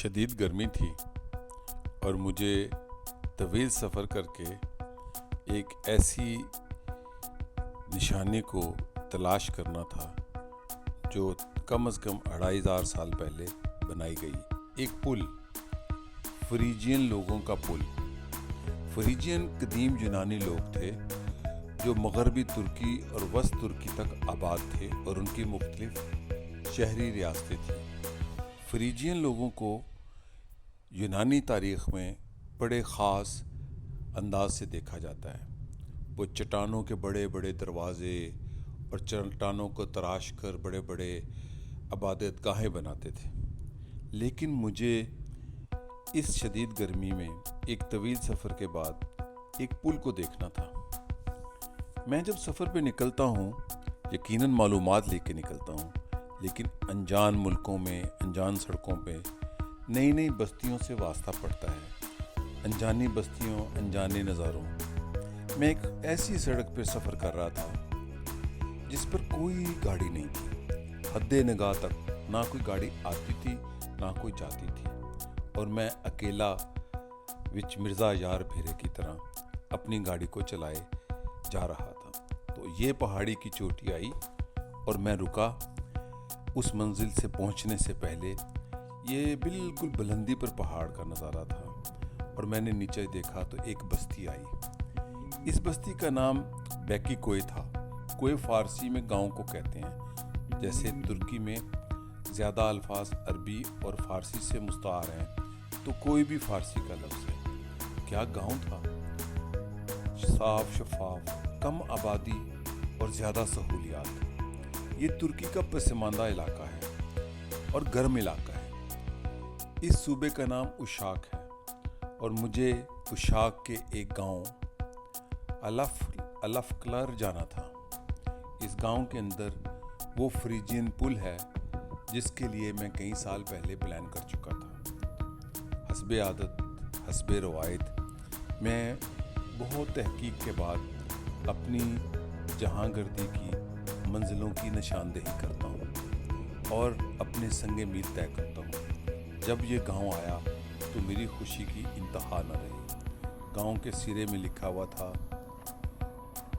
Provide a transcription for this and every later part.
شدید گرمی تھی اور مجھے طویل سفر کر کے ایک ایسی نشانی کو تلاش کرنا تھا جو کم از کم 2500 سال پہلے بنائی گئی ایک پل، فریجین لوگوں کا پل۔ فریجین قدیم یونانی لوگ تھے جو مغربی ترکی اور وسط ترکی تک آباد تھے اور ان کی مختلف شہری ریاستیں تھیں۔ فریجین لوگوں کو یونانی تاریخ میں بڑے خاص انداز سے دیکھا جاتا ہے۔ وہ چٹانوں کے بڑے بڑے دروازے اور چٹانوں کو تراش کر بڑے بڑے عبادت گاہیں بناتے تھے، لیکن مجھے اس شدید گرمی میں ایک طویل سفر کے بعد ایک پل کو دیکھنا تھا۔ میں جب سفر پہ نکلتا ہوں یقیناً معلومات لے کے نکلتا ہوں، لیکن انجان ملکوں میں، انجان سڑکوں پہ نئی نئی بستیوں سے واسطہ پڑتا ہے، انجانی بستیوں، انجانے نظاروں۔ میں ایک ایسی سڑک پہ سفر کر رہا تھا جس پر کوئی گاڑی نہیں تھی، حد نگاہ تک نہ کوئی گاڑی آتی تھی نہ کوئی جاتی تھی، اور میں اکیلا وچ مرزا یار پھیرے کی طرح اپنی گاڑی کو چلائے جا رہا تھا۔ تو یہ پہاڑی کی چوٹی آئی اور میں رکا۔ اس منزل سے پہنچنے سے پہلے یہ بالکل بلندی پر پہاڑ کا نظارہ تھا اور میں نے نیچے دیکھا تو ایک بستی آئی۔ اس بستی کا نام بیکی کوئے تھا۔ کوئے فارسی میں گاؤں کو کہتے ہیں، جیسے ترکی میں زیادہ الفاظ عربی اور فارسی سے مستعار ہیں تو کوئی بھی فارسی کا لفظ ہے۔ کیا گاؤں تھا، صاف شفاف، کم آبادی اور زیادہ سہولیات۔ یہ ترکی کا پسماندہ علاقہ ہے اور گرم علاقہ ہے۔ اس صوبے کا نام اشاک ہے اور مجھے اشاک کے ایک گاؤں الفکلر جانا تھا۔ اس گاؤں کے اندر وہ فریجین پل ہے جس کے لیے میں کئی سال پہلے پلان کر چکا تھا۔ حسب عادت، حسب روایت، میں بہت تحقیق کے بعد اپنی جہاں گردی کی منزلوں کی نشاندہی کرتا ہوں اور اپنے سنگ میل طے کرتا ہوں۔ جب یہ گاؤں آیا تو میری خوشی کی انتہا نہ رہی۔ گاؤں کے سرے میں لکھا ہوا تھا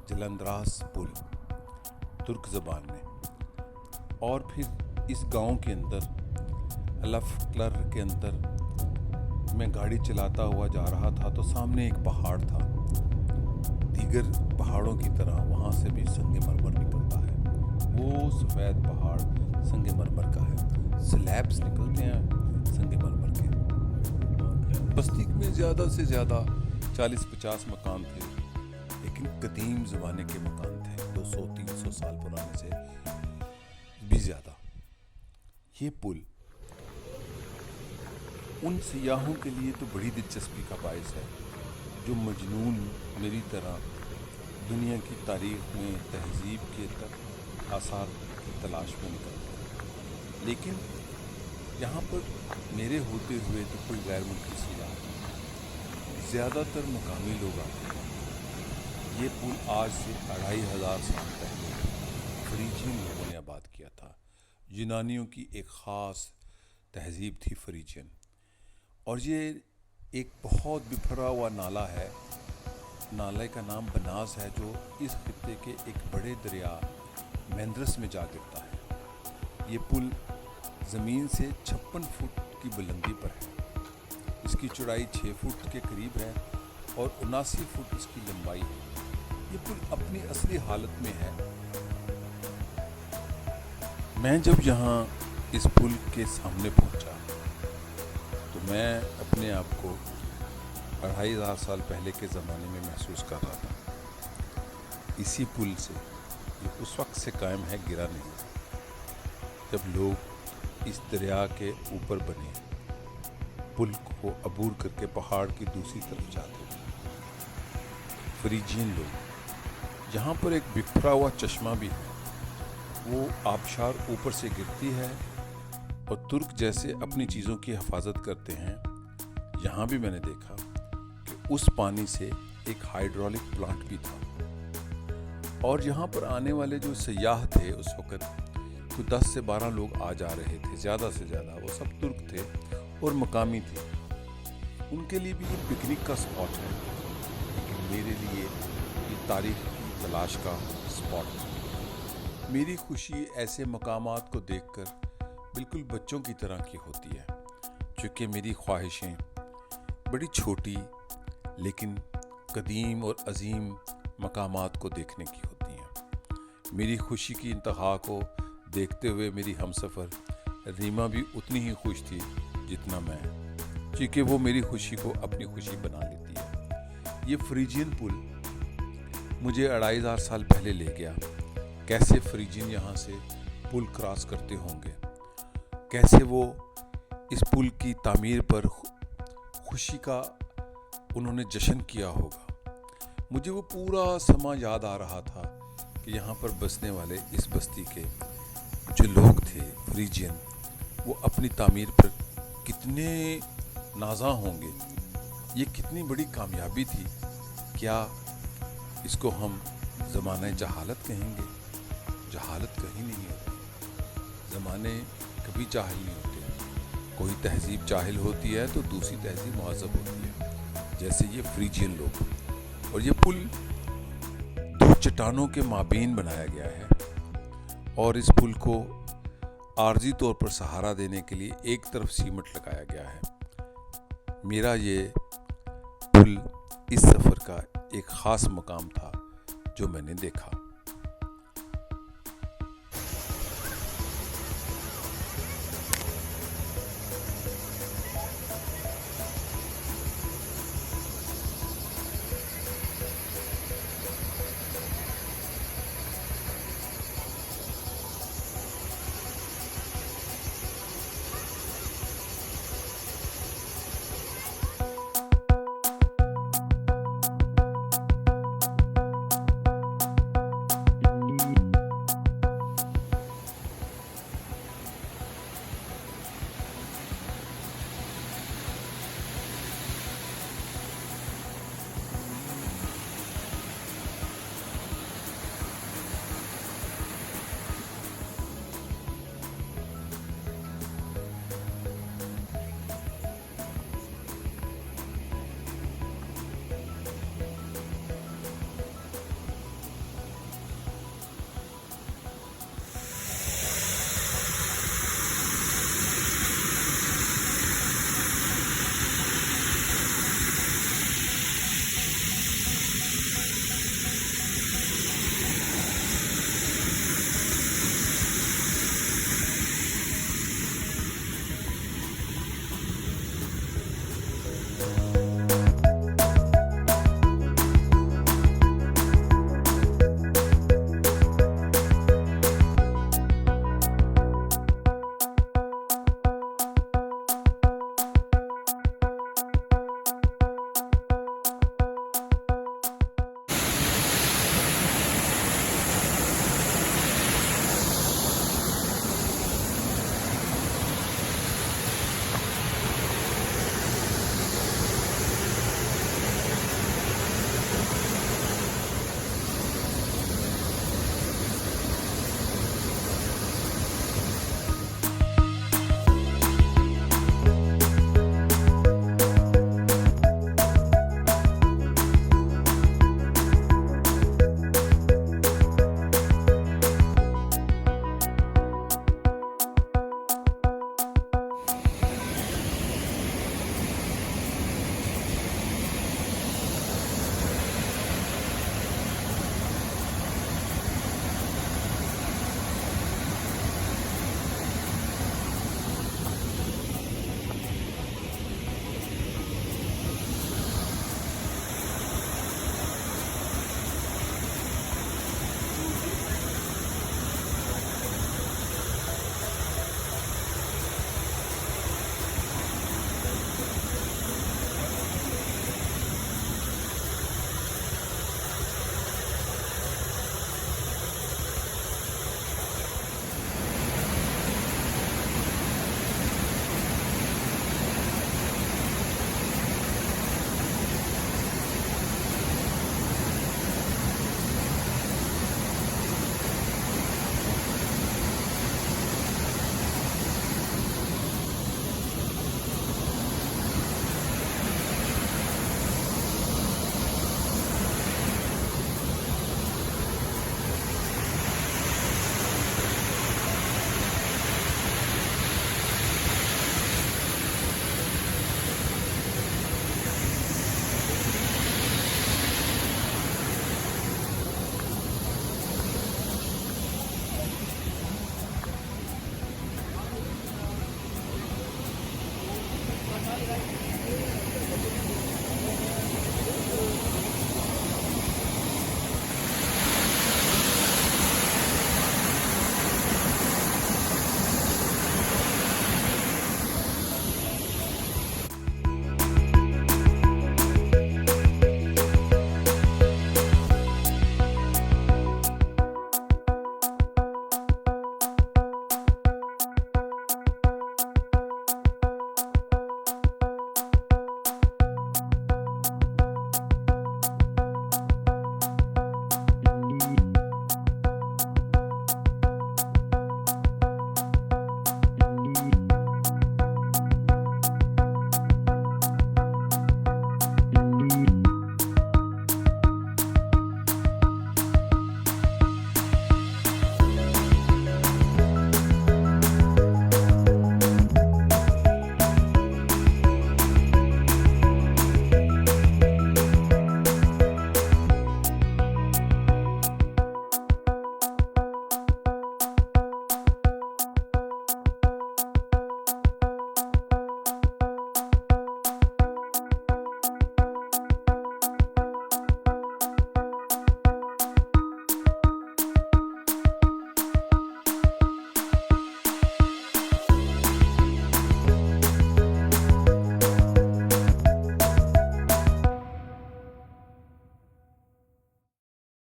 جلندراس پل، ترک زبان میں۔ اور پھر اس گاؤں کے اندر، الفکلر کے اندر، میں گاڑی چلاتا ہوا جا رہا تھا تو سامنے ایک پہاڑ تھا۔ دیگر پہاڑوں کی طرح وہاں سے بھی سنگ مرمر نکلتا ہے۔ وہ سفید پہاڑ سنگ مرمر کا ہے، سلیبس نکلتے ہیں سنگ مرمر کے۔ بستی میں زیادہ سے زیادہ 40-50 مکان تھے، لیکن قدیم زمانے کے مکان تھے، 200-300 سال پرانے سے بھی زیادہ۔ یہ پل ان سیاحوں کے لیے تو بڑی دلچسپی کا باعث ہے جو مجنون میری طرح دنیا کی تاریخ میں تہذیب کے تک آثار کی تلاش میں نکلتے ہیں، لیکن یہاں پر میرے ہوتے ہوئے تو کوئی غیر ملکی سیاح نہیں، زیادہ تر مقامی لوگ آتے ہیں۔ یہ پل آج سے 2500 سال پہلے فریجین لوگوں نے آباد کیا تھا۔ یونانیوں کی ایک خاص تہذیب تھی فریجین، اور یہ ایک بہت بکھرا ہوا نالا ہے۔ نالے کا نام بناس ہے جو اس خطے کے ایک بڑے دریا مہندرس میں جا گرتا ہے۔ یہ پل زمین سے 56 فٹ کی بلندی پر ہے۔ اس کی چوڑائی 6 فٹ کے قریب ہے اور 79 فٹ اس کی لمبائی ہے۔ یہ پل اپنی اصلی حالت میں ہے۔ میں جب یہاں اس پل کے سامنے پہنچا تو میں اپنے آپ کو 2500 سال پہلے کے زمانے میں محسوس کر رہا تھا۔ اسی پل سے یہ اس وقت سے قائم ہے، گرا نہیں، جب لوگ اس دریا کے اوپر بنے پل کو عبور کر کے پہاڑ کی دوسری طرف جاتے تھے۔ فریجین لوگ، یہاں پر ایک بکھرا ہوا چشمہ بھی ہے، وہ آبشار اوپر سے گرتی ہے اور ترک جیسے اپنی چیزوں کی حفاظت کرتے ہیں۔ یہاں بھی میں نے دیکھا کہ اس پانی سے ایک ہائیڈرولک پلانٹ بھی تھا، اور یہاں پر آنے والے جو سیاح تھے اس وقت کوئی 10 سے 12 لوگ آ جا رہے تھے، زیادہ سے زیادہ وہ سب ترک تھے اور مقامی تھی. ان کے لیے بھی یہ پکنک کا اسپاٹ ہے، لیکن میرے لیے یہ تاریخ کی تلاش کا اسپاٹ ہے. میری خوشی ایسے مقامات کو دیکھ کر بالکل بچوں کی طرح کی ہوتی ہے، چونکہ میری خواہشیں بڑی چھوٹی لیکن قدیم اور عظیم مقامات کو دیکھنے کی ہوتی ہیں. میری خوشی کی انتہا کو دیکھتے ہوئے میری ہمسفر ریما بھی اتنی ہی خوش تھی جتنا میں، چونکہ وہ میری خوشی کو اپنی خوشی بنا لیتی ہے. یہ فریجین پل مجھے 2500 سال پہلے لے گیا. کیسے فریجین یہاں سے پل کراس کرتے ہوں گے، کیسے وہ اس پل کی تعمیر پر خوشی کا انہوں نے جشن کیا ہوگا. مجھے وہ پورا سما یاد آ رہا تھا کہ یہاں پر بسنے والے اس بستی کے جو لوگ تھے فریجین، وہ اپنی تعمیر پر کتنے نازاں ہوں گے. یہ کتنی بڑی کامیابی تھی. کیا اس کو ہم زمانہ جہالت کہیں گے؟ جہالت کہیں نہیں ہوتی. زمانے کبھی جاہل نہیں ہوتے. کوئی تہذیب جاہل ہوتی ہے تو دوسری تہذیب مہذب ہوتی ہے، جیسے یہ فریجین لوگ. اور یہ پل 2 چٹانوں کے مابین بنایا گیا ہے، اور اس پل کو عارضی طور پر سہارا دینے کے لیے ایک طرف سیمنٹ لگایا گیا ہے. میرا یہ پل اس سفر کا ایک خاص مقام تھا جو میں نے دیکھا.